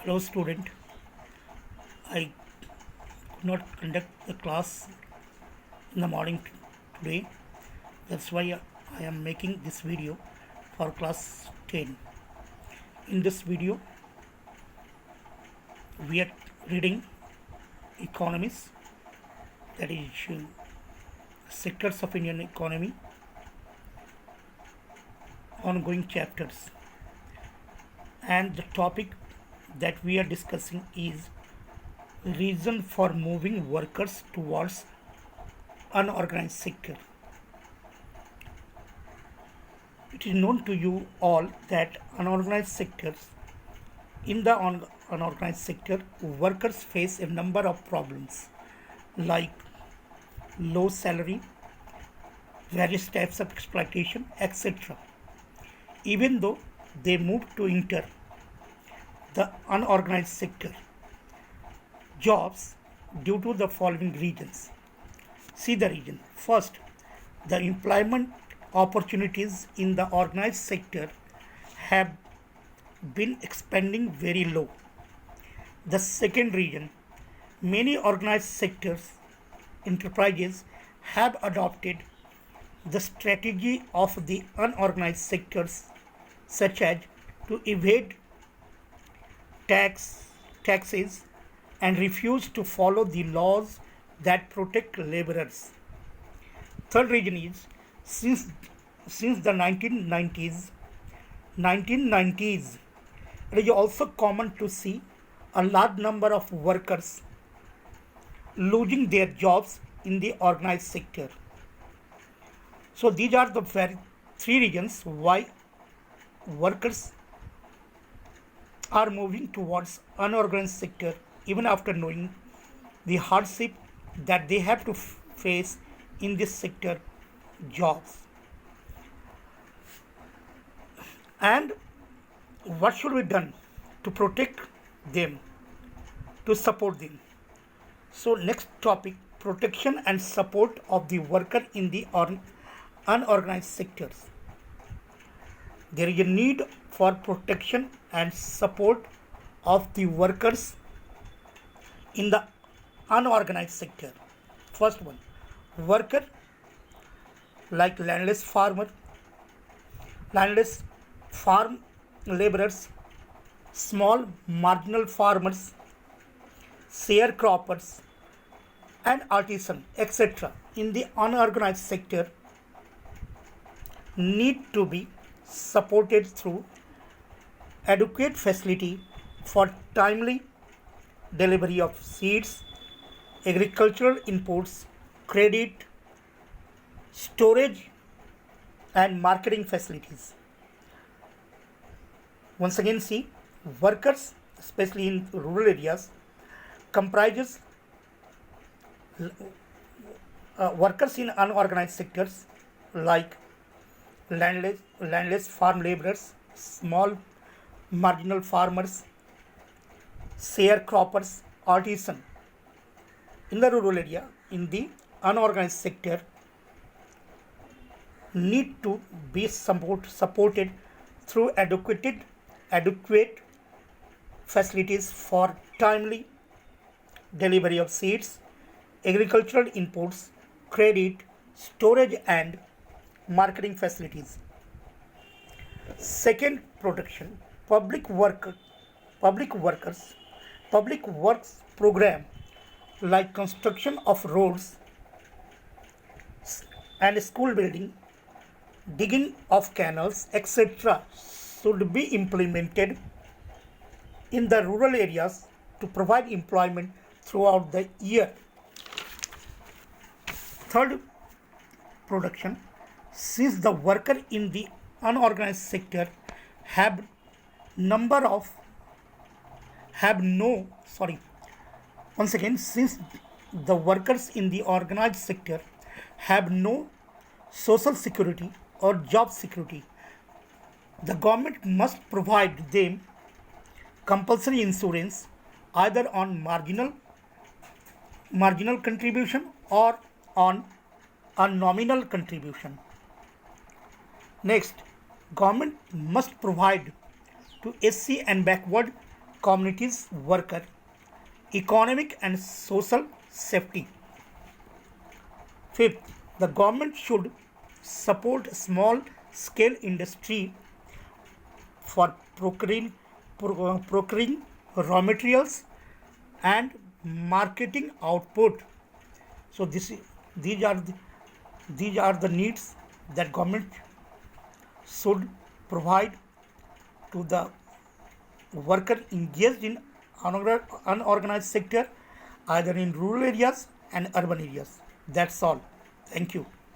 Hello student, I could not conduct the class in the morning today. That's why I am making this video for class 10. In this video, we are reading economies, that is sectors of Indian economy, ongoing chapters. And the topic that we are discussing is reason for moving workers towards unorganized sector. It is known to you all that in the unorganized sector, workers face a number of problems like low salary, various types of exploitation, etc. Even though they move to enter the unorganized sector, jobs due to the following reasons. See the reason. First, the employment opportunities in the organized sector have been expanding very low. The second reason, many organized sectors enterprises have adopted the strategy of the unorganized sectors, such as to evade taxes and refuse to follow the laws that protect laborers. Third reason is since the 1990s, it is also common to see a large number of workers losing their jobs in the organized sector. So these are the three reasons why workers are moving towards unorganized sector even after knowing the hardship that they have to face in this sector jobs. And what should be done to protect them, to support them? So next topic, protection and support of the worker in the unorganized sectors. There is a need for protection and support of the workers in the unorganized sector. First one, worker like landless farm laborers, small marginal farmers, sharecroppers, and artisans, etc. in the unorganized sector need to be supported through adequate facility for timely delivery of seeds, agricultural inputs, credit, storage, and marketing facilities. Once again, see, workers, especially in rural areas, comprises workers in unorganized sectors like landless farm laborers, small marginal farmers, sharecroppers, artisans in the rural area, in the unorganized sector, need to be supported through adequate facilities for timely delivery of seeds, agricultural inputs, credit, storage, and marketing facilities. Second, protection. Public works program like construction of roads and school building, digging of canals, etc. should be implemented in the rural areas to provide employment throughout the year. Third, production. Since the worker in the unorganized sector have since the workers in the organized sector have no social security or job security, the government must provide them compulsory insurance either on marginal contribution or on a nominal contribution. Next, government must provide to SC and backward communities worker, economic and social safety. Fifth, the government should support small scale industry for procuring raw materials and marketing output. So these are these are the needs that government should provide to the worker engaged in unorganized sector, either in rural areas and urban areas. That's all. Thank you.